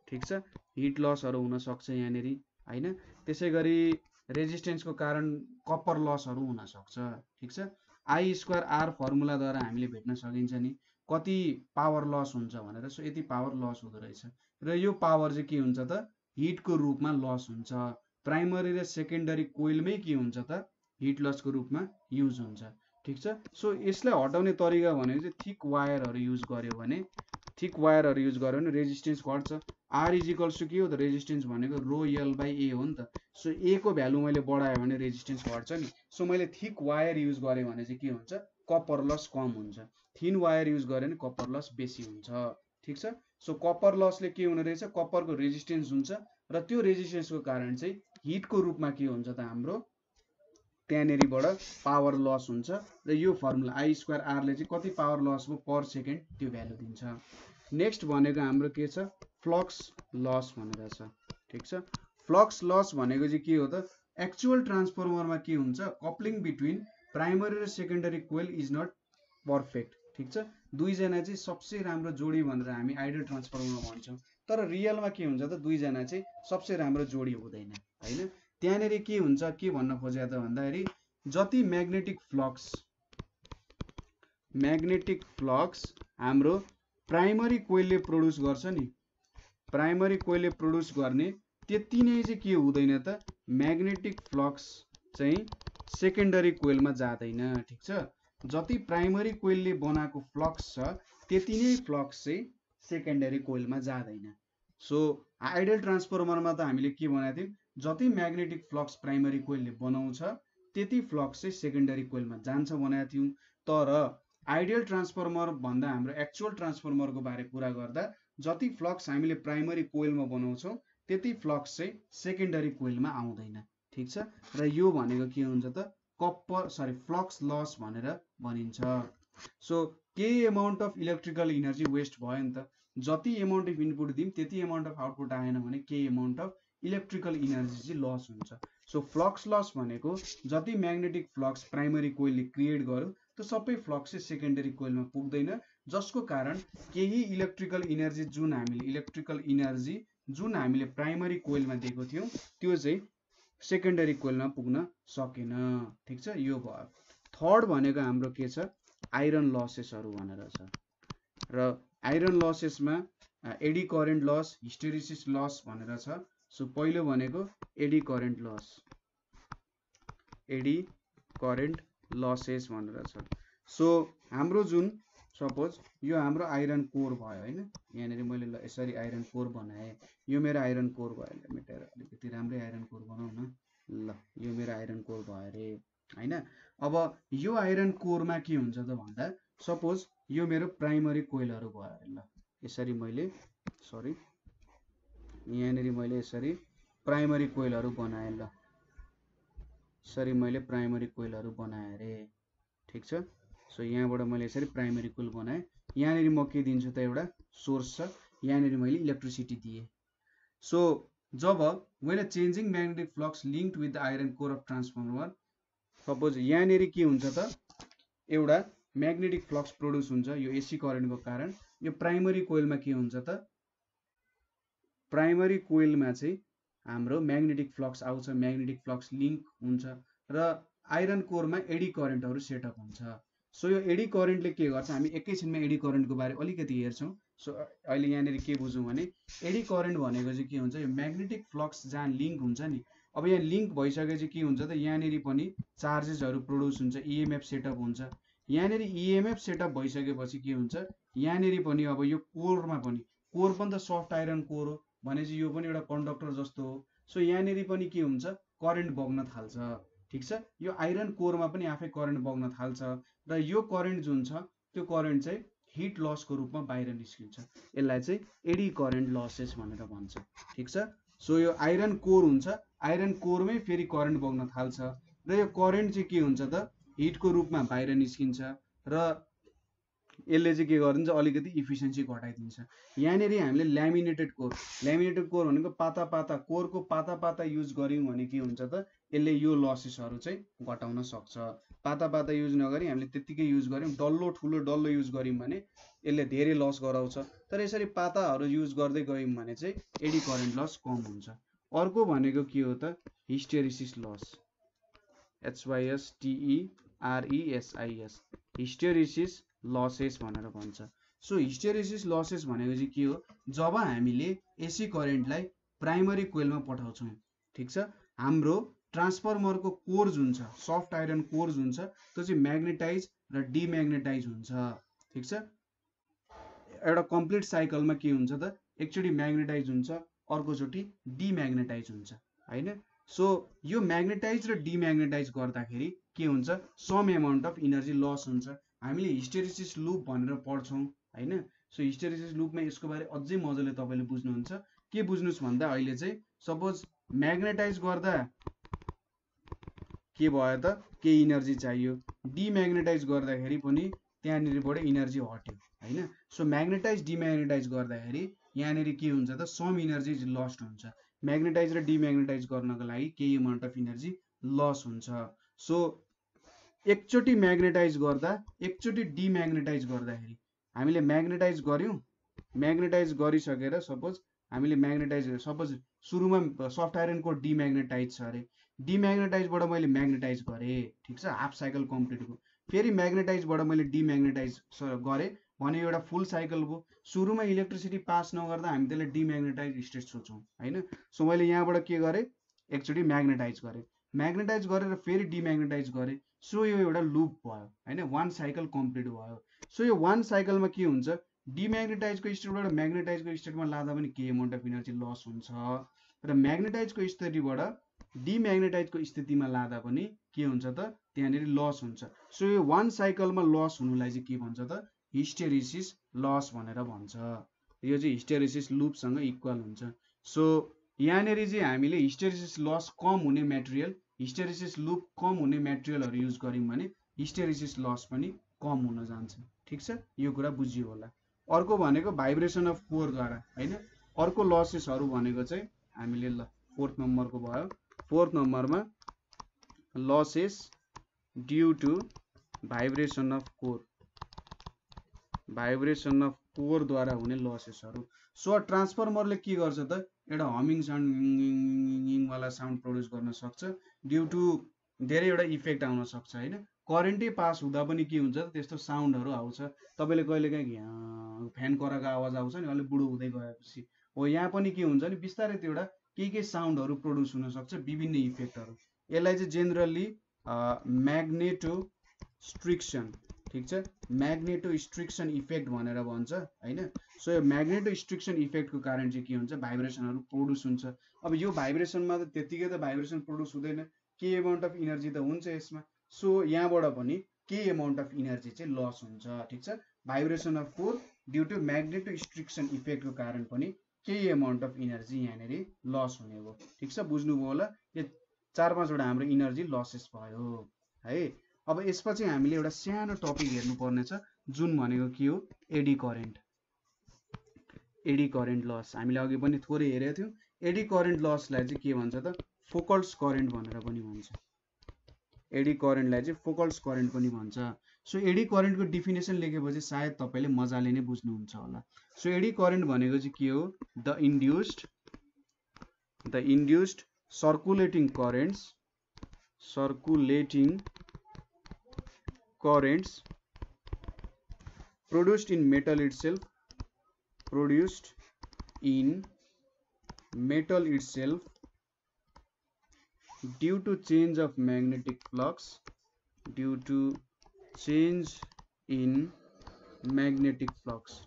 ठीक छ, हिट लसहरू हुन सक्छ यहाँनिर हैन। त्यसै गरी रेजिस्टेन्सको कारण कप्पर लसहरू हुन सक्छ। ठीक छ, I²R फर्मुलाद्वारा हामीले भेट्न सकिन्छ नि कति पावर लस हुन्छ भनेर। सो यति पावर लस हुँदो रहेछ र यो पावर चाहिँ के हुन्छ त, हिटको रूपमा लस हुन्छ। प्राइमरी र सेकेन्डरी कोइलमै के हुन्छ त, हिट लसको रूपमा युज हुन्छ। ठीक छ, सो यसलाई हटाउने तरिका भनेको चाहिँ थिक वायरहरू युज गर्यो भने, थिक वायरहरू युज गर्यो भने रेजिस्टेन्स घट्छ। R इज इक्वल्स टु के हो त, रेजिस्टेन्स भनेको रो L बाई A हो नि त। सो A को भ्यालु मैले बढाएँ भने रेजिस्टेन्स घट्छ नि। सो मैले थिक वायर युज गरेँ भने चाहिँ के हुन्छ, कप्पर लस कम हुन्छ। थिन वायर युज गरेँ भने कप्पर लस बेसी हुन्छ। ठीक छ, सो कप्पर लसले के हुने रहेछ, कप्परको रेजिस्टेन्स हुन्छ र त्यो रेजिस्टेन्सको कारण चाहिँ हिटको रूपमा के हुन्छ त, हाम्रो त्यहाँनिरबाट पावर लस हुन्छ र यो फर्मुला I²R ले चाहिँ कति पावर लस भयो पर सेकेन्ड त्यो भ्यालु दिन्छ। नेक्स्ट भनेको हाम्रो के छ, फ्लक्स लस भनेर छ। ठीक छ, फ्लक्स लस भनेको चाहिँ के हो त, एक्चुअल ट्रान्सफर्मरमा के हुन्छ, कप्लिङ बिट्विन प्राइमरी र secondary coil is not perfect. ठीक छ, दुईजना चाहिँ सबसे राम्रो जोडी भनेर हामी आइडियल ट्रान्सफर्मरमा भन्छौँ, तर रियलमा के हुन्छ त, दुईजना चाहिँ सबसे राम्रो जोडी हुँदैन हैन। त्यहाँनिर के हुन्छ, के भन्न खोजे त भन्दाखेरि जति म्याग्नेटिक फ्लक्स हाम्रो प्राइमरी कोइलले प्रोड्युस गर्छ नि, प्राइमरी कोइलले प्रोड्युस गर्ने त्यति नै चाहिँ के हुँदैन त, म्याग्नेटिक फ्लक्स चाहिँ सेकेन्डरी कोइलमा जाँदैन। ठीक छ, जति प्राइमरी कोइलले बनाएको फ्लक्स छ त्यति नै फ्लक्स चाहिँ सेकेन्डरी कोइलमा जाँदैन। सो आइडियल ट्रान्सफर्मरमा त हामीले के भनेको थियौँ, जति म्याग्नेटिक फ्लक्स प्राइमरी कोइलले बनाउँछ त्यति फ्लक्स चाहिँ सेकेन्डरी कोइलमा जान्छ भनेको थियौँ। तर आइडियल ट्रान्सफर्मर भन्दा हाम्रो एक्चुअल ट्रान्सफर्मरको बारे कुरा गर्दा जति फ्लक्स हामीले प्राइमरी कोइलमा बनाउँछौँ त्यति फ्लक्स चाहिँ सेकेन्डरी कोइलमा आउँदैन। ठिक छ, र यो भनेको के हुन्छ त फ्लक्स लस भनेर भनिन्छ। सो केही amount of electrical energy waste भयो नि त, जति एमाउन्ट अफ इनपुट दिउँ त्यति एमाउन्ट अफ आउटपुट आएन भने केही एमाउन्ट अफ इलेक्ट्रिकल इनर्जी चाहिँ लस हुन्छ। सो फ्लक्स लस भनेको जति म्याग्नेटिक फ्लक्स प्राइमरी कोइलले क्रिएट गर्यो त्यो सबै फ्लक्स चाहिँ सेकेन्डरी कोइलमा पुग्दैन, जसको कारण केही इलेक्ट्रिकल इनर्जी जुन हामीले प्राइमरी कोइलमा दिएको थियौँ त्यो चाहिँ सेकेन्डरी कोइलमा पुग्न सकेन। ठिक छ, यो भयो। थर्ड भनेको हाम्रो के छ, आइरन लसेसहरू भनेर छ। र आइरन लसेसमा eddy current loss, hysteresis loss भनेर छ। सो पहिलो भनेको एडी करेन्ट लसेस भनेर छ। सो हाम्रो जुन सपोज यो हाम्रो आइरन कोर भयो होइन, यहाँनिर मैले ल यसरी आइरन कोर बनाएँ, यो मेरो आइरन कोर भयो, मेटेर अलिकति राम्रै आइरन कोर बनाऊ न, ल यो मेरो आइरन कोर भयो अरे होइन। अब यो आइरन कोरमा के हुन्छ त भन्दा सपोज यो मेरो प्राइमरी कोइलहरू भयो अरे, ल यसरी मैले यहाँनिर मैले यसरी प्राइमरी कोइलहरू बनाएँ, ल यसरी मैले प्राइमरी कोइलहरू बनाएँ अरे। ठिक छ, सो यहाँबाट मैले यसरी प्राइमरी कोइल बनाएँ, यहाँनिर म के दिन्छु त एउटा सोर्स छ, यहाँनिर मैले इलेक्ट्रिसिटी दिएँ। सो जब when a changing magnetic flux linked with the iron core of transformer, suppose यहाँनिर के हुन्छ त एउटा म्याग्नेटिक फ्लक्स प्रोड्युस हुन्छ यो एसी करेन्टको कारण। यो प्राइमरी कोइलमा के हुन्छ त, प्राइमरी कोइलमा चाहिँ हाम्रो म्याग्नेटिक फ्लक्स आउँछ, म्याग्नेटिक फ्लक्स लिङ्क हुन्छ र आइरन कोरमा एडी करेन्टहरू सेटअप हुन्छ। सो यो एडी करेन्टले के गर्छ, हामी एकैछिनमा एडी करेन्टको बारे अलिकति हेर्छौँ। सो अहिले यहाँनिर के बुझौँ भने एडी करेन्ट भनेको चाहिँ के हुन्छ, यो म्याग्नेटिक फ्लक्स जहाँ लिङ्क हुन्छ नि, अब यहाँ लिङ्क भइसकेपछि के हुन्छ त यहाँनिर पनि चार्जेसहरू प्रोड्युस हुन्छ, इएमएफ सेटअप हुन्छ। यहाँनिर इएमएफ सेटअप भइसकेपछि के हुन्छ, यहाँनिर पनि अब यो कोरमा पनि, कोर पनि त सफ्ट आइरन कोर हो भनेपछि यो पनि एउटा कन्डक्टर जस्तो हो। सो यहाँनिर पनि के हुन्छ, करेन्ट बग्न थाल्छ। ठिक छ, यो आइरन कोरमा पनि आफै करेन्ट बग्न थाल्छ र यो करेन्ट जुन छ त्यो करेन्ट चाहिँ हिट लसको रूपमा बाहिर निस्किन्छ। यसलाई चाहिँ एडी करेन्ट लसेस भनेर भन्छ। ठिक छ, सो यो आइरन कोर हुन्छ, आइरन कोरमै फेरि करेन्ट बग्न थाल्छ र यो करेन्ट चाहिँ के हुन्छ त हिटको रूपमा बाहिर निस्किन्छ र यसले चाहिँ के गरिदिन्छ, अलिकति इफिसियन्सी घटाइदिन्छ। यहाँनिर हामीले ल्यामिनेटेड कोर भनेको पाता पाता कोरको पाता पाता युज गऱ्यौँ भने के हुन्छ त यसले यो लसेसहरू चाहिँ घटाउन सक्छ। पाता पाता युज नगरी हामीले त्यत्तिकै युज गऱ्यौँ, डल्लो युज गऱ्यौँ भने यसले धेरै लस गराउँछ। तर यसरी पाताहरू युज गर्दै गयौँ भने चाहिँ एडी करेन्ट लस कम हुन्छ। अर्को भनेको के हो त, hysteresis loss, HYSTERESIS, hysteresis losses भनेर भन्छ। सो हिस्टेरिसिस लसेस भनेको चाहिँ के हो, जब हामीले एसी करेन्टलाई प्राइमरी कोइलमा पठाउँछौँ। ठिक छ, हाम्रो ट्रान्सफर्मरको कोर जुन छ, सफ्ट आइरन कोर जुन छ त्यो चाहिँ म्याग्नेटाइज र डिम्याग्नेटाइज हुन्छ। ठिक छ, एउटा कम्प्लिट साइकलमा के हुन्छ त एकचोटि म्याग्नेटाइज हुन्छ, अर्कोचोटि डिम्याग्नेटाइज हुन्छ होइन। सो यो म्याग्नेटाइज र डिम्याग्नेटाइज गर्दाखेरि के हुन्छ, some amount of energy loss हुन्छ। हामीले हिस्टेरिसिस लुप भनेर पढ्छौँ होइन। सो हिस्टेरिसिस लुपमा यसको बारे अझै मजाले तपाईँले बुझ्नुहुन्छ। के बुझ्नुहोस् भन्दा अहिले चाहिँ सपोज म्याग्नेटाइज गर्दा के भयो त केही इनर्जी चाहियो, डिम्याग्नेटाइज गर्दाखेरि पनि त्यहाँनिरबाट इनर्जी हट्यो होइन। सो म्याग्नेटाइज डिम्याग्नेटाइज गर्दाखेरि यहाँनिर के हुन्छ त सम इनर्जी लस्ट हुन्छ। म्याग्नेटाइज र डिम्याग्नेटाइज गर्नको लागि केही अमाउन्ट अफ इनर्जी लस हुन्छ। सो एकचोटि म्याग्नेटाइज गर्दा एकचोटि डिम्याग्नेटाइज गर्दाखेरि हामीले म्याग्नेटाइज गऱ्यौँ, म्याग्नेटाइज गरिसकेर सपोज हामीले म्याग्नेटाइज सपोज सुरुमा सफ्ट आइरनको डिम्याग्नेटाइज छ अरे, डिम्याग्नेटाइजबाट मैले म्याग्नेटाइज गरेँ। ठिक छ, हाफ साइकल कम्प्लिट भयो। फेरि म्याग्नेटाइजबाट मैले डिम्याग्नेटाइज गरेँ भने एउटा फुल साइकल भयो। सुरुमा इलेक्ट्रिसिटी पास नगर्दा हामी त्यसलाई डिम्याग्नेटाइज स्टेट सोच्छौँ होइन। सो मैले यहाँबाट के गरेँ, एकचोटि म्याग्नेटाइज गरेँ, म्याग्नेटाइज गरेर फेरि डिम्याग्नेटाइज गरेँ। सो यो एउटा लुप भयो होइन, वान साइकल कम्प्लिट भयो। सो यो वान साइकलमा के हुन्छ, डिम्याग्नेटाइजको स्टेटबाट म्याग्नेटाइजको स्टेटमा लाँदा पनि के अमाउन्ट अफ इनर्जी लस हुन्छ र म्याग्नेटाइजको स्थितिबाट डिम्याग्नेटाइजको स्थितिमा लाँदा पनि के हुन्छ त त्यहाँनिर लस हुन्छ। सो यो वान साइकलमा लस हुनुलाई चाहिँ के भन्छ त हिस्टेरिसिस लस भनेर भन्छ। यो चाहिँ हिस्टेरिसिस लुपसँग इक्वल हुन्छ। सो यहाँनिर चाहिँ हामीले हिस्टेरिसिस लस कम हुने मेटेरियल, हिस्टेरिसिस लुप कम हुने मेटेरियलहरू युज गऱ्यौँ भने हिस्टेरिसिस लस पनि कम हुन जान्छ। ठिक छ, यो कुरा बुझियो होला। अर्को भनेको भाइब्रेसन अफ कोरद्वारा होइन। अर्को लसेसहरू भनेको चाहिँ हामीले ल 4th नम्बरको भयो। 4th नम्बरमा losses due to vibration of core, vibration of कोरद्वारा हुने लसेसहरू। सो ट्रान्सफर्मरले के गर्छ त एउटा हमिङ साउन्ड वाला साउन्ड प्रड्युस गर्न सक्छ ड्यू टु धेरैवटा इफेक्ट आउन सक्छ होइन। करेन्टै पास हुँदा पनि के हुन्छ त्यस्तो साउन्डहरू आउँछ। तपाईँले कहिलेकाहीँ फ्यान कराको आवाज आउँछ नि अलिक बुढो हुँदै गएपछि, हो यहाँ पनि के हुन्छ नि बिस्तारै त्यो एउटा के साउन्डहरू प्रड्युस हुन सक्छ, विभिन्न इफेक्टहरू। यसलाई चाहिँ जेनरली म्याग्नेटो स्ट्रिक्सन, ठिक छ, म्याग्नेटो स्ट्रिक्सन इफेक्ट भनेर भन्छ होइन। सो यो म्याग्नेटो स्ट्रिक्सन इफेक्टको कारण चाहिँ के हुन्छ भाइब्रेसनहरू प्रड्युस हुन्छ। अब यो भाइब्रेसनमा त त्यत्तिकै त भाइब्रेसन प्रड्युस हुँदैन, के अमाउन्ट अफ इनर्जी त हुन्छ यसमा। सो यहाँबाट पनि के अमाउन्ट अफ इनर्जी चाहिँ लस हुन्छ। ठिक छ, vibration of core due to magnetostriction इफेक्टको कारण पनि केही अमाउन्ट अफ इनर्जी यहाँनिर लस हुने हो। ठिक छ, बुझ्नुभयो होला। यो 4-5वटा हाम्रो इनर्जी लसेस भयो है। अब यसपछि हामीले एउटा सानो टपिक हेर्नुपर्ने छ जुन भनेको के हो eddy current. Eddy current loss हामीले अघि पनि थोरै हेरेको थियौँ। एडी करेन्ट लसलाई चाहिँ के भन्छ त फोकल्स करेन्ट भनेर पनि भन्छ। एडी करेन्टलाई चाहिँ फोकल्स करेन्ट पनि भन्छ। सो एडी करेन्टको डिफिनेसन लेखेपछि सायद तपाईँले मजाले नै बुझ्नुहुन्छ होला। सो एडी करेन्ट भनेको चाहिँ के हो the induced circulating currents produced in metal itself due to change of magnetic flux,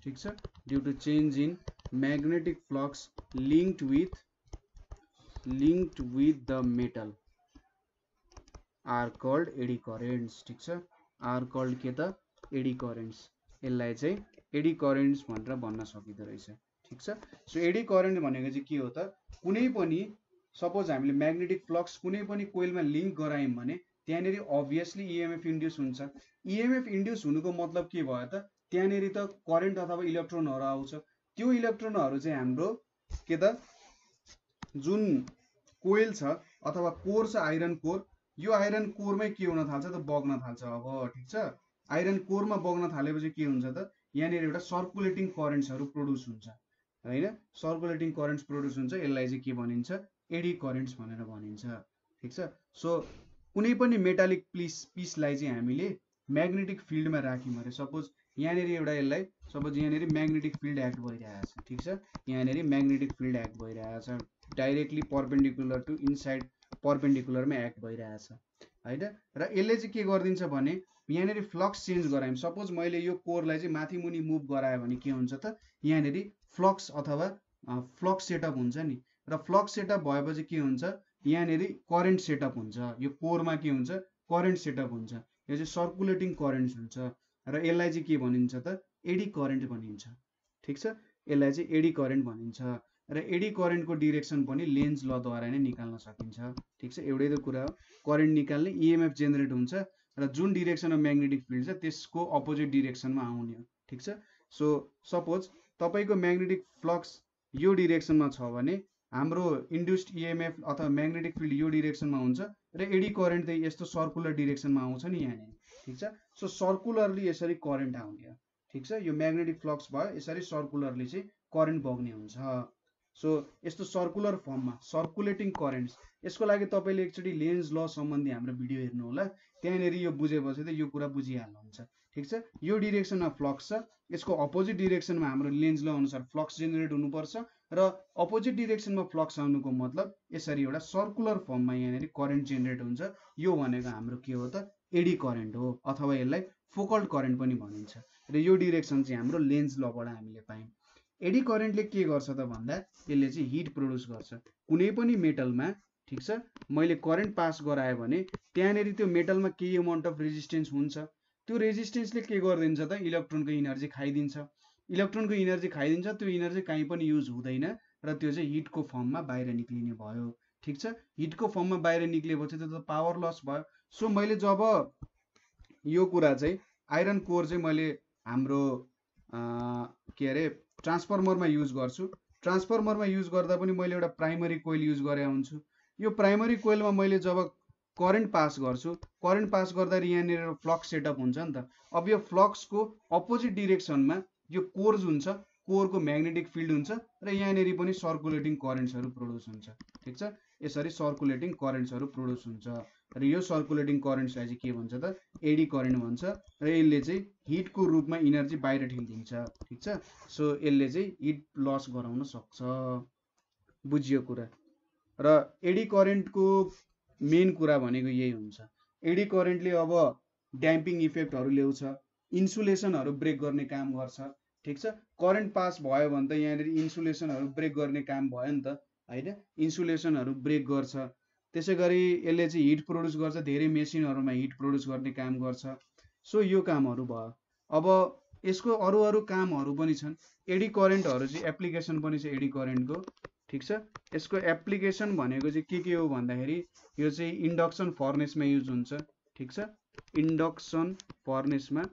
ठीक छ, due to change in magnetic flux linked with the metal are called eddy currents। ठीक छ, are called के त एडी करेन्ट्स। यसलाई चाहिँ AD currents भनेर भन्न सकिँदो रहेछ। ठिक छ, सो एडी करेन्ट भनेको चाहिँ के हो त कुनै पनि सपोज हामीले म्याग्नेटिक फ्लक्स कुनै पनि कोइलमा लिङ्क गरायौँ भने त्यहाँनिर अभियसली इएमएफ इन्ड्युस हुन्छ। इएमएफ इन्ड्युस हुनुको मतलब के भयो त त्यहाँनिर त करेन्ट अथवा इलेक्ट्रोनहरू आउँछ। त्यो इलेक्ट्रोनहरू चाहिँ हाम्रो के त जुन कोइल छ अथवा कोर छ आइरन कोर, यो आइरन कोरमै के हुन थाल्छ त बग्न थाल्छ। अब ठिक छ, आइरन कोरमा बग्न थालेपछि के हुन्छ त यहाँनिर एउटा सर्कुलेटिङ करेन्ट्सहरू प्रड्युस हुन्छ होइन। सर्कुलेटिङ करेन्ट्स प्रड्युस हुन्छ, यसलाई चाहिँ के भनिन्छ एडी करेन्ट्स भनेर भनिन्छ। ठिक छ, सो कुनै पनि मेटालिक पिसलाई चाहिँ हामीले म्याग्नेटिक फिल्डमा राख्यौँ अरे सपोज यहाँनिर एउटा यसलाई सपोज यहाँनिर म्याग्नेटिक फिल्ड एक्ट भइरहेछ। ठिक छ, यहाँनिर म्याग्नेटिक फिल्ड एक्ट भइरहेछ डाइरेक्टली पर्पेन्डिकुलर टु इनसाइड पर्पेन्डिकुलरमा एक्ट भइरहेछ होइन। र यसले चाहिँ के गरिदिन्छ भने यहाँनिर फ्लक्स चेन्ज गरायौँ। सपोज मैले यो कोरलाई चाहिँ माथि मुनि मुभ गरायो भने के हुन्छ त यहाँनिर फ्लक्स अथवा फ्लक्स सेटअप हुन्छ नि, र फ्लक्स सेटअप भएपछि के हुन्छ यहाँनिर करेन्ट सेटअप हुन्छ। यो कोरमा के हुन्छ करेन्ट सेटअप हुन्छ, यो चाहिँ सर्कुलेटिङ करेन्ट्स हुन्छ र यसलाई चाहिँ के भनिन्छ त एडी करेन्ट भनिन्छ। ठिक छ, यसलाई चाहिँ एडी करेन्ट भनिन्छ र एडी करेन्टको डिरेक्सन पनि लेन्ज लद्वारा नै निकाल्न सकिन्छ। ठिक छ, एउटै त कुरा हो, करेन्ट निकाल्ने इएमएफ जेनेरेट हुन्छ र जुन डिरेक्सनमा म्याग्नेटिक फिल्ड छ त्यसको अपोजिट डिरेक्सनमा आउने हो। ठिक छ, सो सपोज तपाईँको म्याग्नेटिक फ्लक्स यो डिरेक्सनमा छ भने हाम्रो इन्ड्युस्ड इएमएफ अथवा म्याग्नेटिक फिल्ड यो डिरेक्सनमा हुन्छ र एडी करेन्ट चाहिँ यस्तो सर्कुलर डिरेक्सनमा आउँछ नि यहाँनिर। ठिक छ, सो सर्कुलरली यसरी करेन्ट आउने हो। ठिक छ, यो म्याग्नेटिक फ्लक्स भयो यसरी सर्कुलरली चाहिँ करेन्ट बग्ने हुन्छ। सो यस्तो सर्कुलर फर्ममा सर्कुलेटिङ करेन्ट्स, यसको लागि तपाईँले एकचोटि लेन्ज ल सम्बन्धी हाम्रो भिडियो हेर्नु होला, त्यहाँनिर यो बुझेपछि त यो कुरा बुझिहाल्नुहुन्छ। ठिक छ, यो डिरेक्सनमा फ्लक्स छ, यसको अपोजिट डिरेक्सनमा हाम्रो लेन्ज ल अनुसार फ्लक्स जेनेरेट हुनुपर्छ र अपोजिट डिरेक्सनमा फ्लक्स आउनुको मतलब यसरी एउटा सर्कुलर फर्ममा यहाँनिर करेन्ट जेनेरेट हुन्छ। यो भनेको हाम्रो के हो त एडी करेन्ट हो अथवा यसलाई फोकल्ड करेन्ट पनि भनिन्छ। र यो डिरेक्सन चाहिँ हाम्रो लेन्ज लबाट हामीले पायौँ। एडी करेन्टले के गर्छ त भन्दा यसले चाहिँ हिट प्रोड्युस गर्छ। कुनै पनि मेटलमा ठिक छ मैले करेन्ट पास गराएँ भने त्यहाँनिर त्यो मेटलमा केही अमाउन्ट अफ रेजिस्टेन्स हुन्छ। त्यो रेजिस्टेन्सले के गरिदिन्छ त इलेक्ट्रोनको इनर्जी खाइदिन्छ। इलेक्ट्रोनको इनर्जी खाइदिन्छ, त्यो इनर्जी कहीँ पनि युज हुँदैन र त्यो चाहिँ हिटको फर्ममा बाहिर निक्लिने भयो। ठिक छ, हिटको फर्ममा बाहिर निक्लिएपछि त्यो त पावर लस भयो। सो मैले जब यो कुरा चाहिँ आइरन कोर चाहिँ मैले हाम्रो के अरे ट्रान्सफर्मरमा युज गर्छु। ट्रान्सफर्मरमा युज गर्दा पनि मैले एउटा प्राइमरी कोइल युज गरे हुन्छु। यो प्राइमरी कोइलमा मैले जब करेन्ट पास गर्छु, करेन्ट पास गर्दा यहाँनिर फ्लक्स सेटअप हुन्छ नि त। अब यो फ्लक्सको अपोजिट डिरेक्सनमा यो कोर हुन्छ, कोरको म्याग्नेटिक फिल्ड हुन्छ र यहाँनिर पनि सर्कुलेटिङ करेन्ट्सहरू प्रोड्युस हुन्छ। ठिक छ, यसरी सर्कुलेटिङ करेन्ट्सहरू प्रोड्युस हुन्छ र यो सर्कुलेटिङ करेन्ट्सलाई चाहिँ के भन्छ त एडी करेन्ट भन्छ र यसले चाहिँ हिटको रूपमा इनर्जी बाहिर ठेलिदिन्छ। ठिक छ, सो यसले चाहिँ हिट लस गराउन सक्छ। बुझियो कुरा। र एडी करेन्टको मेन कुरा भनेको यही हुन्छ। एडी करेन्टले अब ड्याम्पिङ इफेक्टहरू ल्याउँछ, इन्सुलेसनहरू ब्रेक गर्ने काम गर्छ। ठिक छ, करेन्ट पास भयो भने त यहाँनिर इन्सुलेसनहरू ब्रेक गर्ने काम भयो नि त होइन, इन्सुलेसनहरू ब्रेक गर्छ। त्यसै गरी यसले चाहिँ हिट प्रोड्युस गर्छ, धेरै मेसिनहरूमा हिट प्रोड्युस गर्ने काम गर्छ। सो यो कामहरू भयो। अब यसको अरू अरू कामहरू पनि छन्। एडी करेन्टहरू चाहिँ एप्लिकेसन पनि छ एडी करेन्टको। ठिक छ, यसको एप्लिकेसन भनेको चाहिँ के हो भन्दाखेरि यो चाहिँ इन्डक्सन फर्नेसमा युज हुन्छ। ठिक छ, इन्डक्सन फर्नेसमा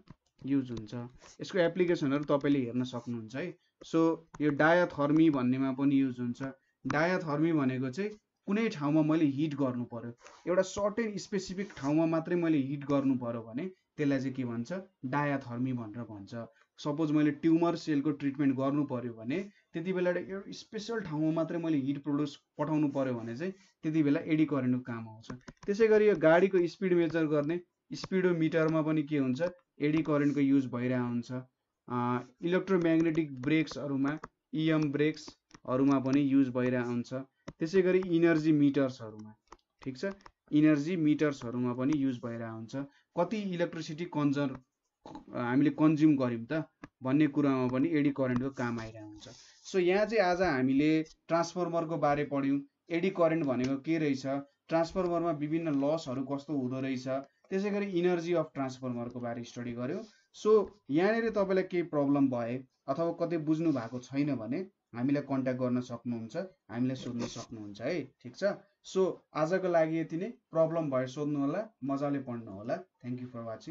युज हुन्छ। यसको एप्लिकेसनहरू तपाईँले हेर्न सक्नुहुन्छ है। सो यो डायाथर्मी भन्नेमा पनि युज हुन्छ। डायाथर्मी भनेको चाहिँ कुनै ठाउँमा मैले हिट गर्नु पर्यो, एउटा सर्टेन स्पेसिफिक ठाउँमा मात्रै मैले हिट गर्नु पर्यो भने त्यसलाई चाहिँ के भन्छ डायाथर्मी भनेर भन्छ। सपोज मैले ट्युमर सेलको ट्रिटमेन्ट गर्नु पर्यो भने त्यति बेला एउटा स्पेसल ठाउँमा मात्रै मैले हिट प्रोड्युस पठाउनु पर्यो भने चाहिँ त्यति बेला एडी करेन्टको काम आउँछ। त्यसै गरी यो गाडीको स्पिड मेजर गर्ने स्पिडोमिटरमा पनि के हुन्छ एडी करेन्टको युज भइरहेको हुन्छ। इलेक्ट्रोम्याग्नेटिक ब्रेक्सहरूमा इएम ब्रेक्सहरूमा पनि युज भइरहेको हुन्छ। त्यसै गरी इनर्जी मिटर्सहरूमा, ठिक छ, इनर्जी मिटर्सहरूमा पनि युज भइरहेको हुन्छ। कति इलेक्ट्रिसिटी हामीले कन्ज्युम गऱ्यौँ त भन्ने कुरामा पनि एडी करेन्टको काम आइरहेको हुन्छ। सो यहाँ चाहिँ आज हामीले ट्रान्सफर्मरको बारे पढ्यौँ। एडी करेन्ट भनेको के रहेछ, ट्रान्सफर्मरमा विभिन्न लसहरू कस्तो हुँदो रहेछ, त्यसै गरी इनर्जी अफ ट्रान्सफर्मरको बारे स्टडी गऱ्यौँ। सो यहाँनिर तपाईँलाई केही प्रब्लम भए अथवा कतै बुझ्नु भएको छैन भने हामीलाई कन्ट्याक्ट गर्न सक्नुहुन्छ, हामीलाई सोध्न सक्नुहुन्छ है। ठिक छ, सो आजको लागि यति नै। प्रब्लम भए सोध्नु होला, मजाले पढ्नु होला। Thank you for watching.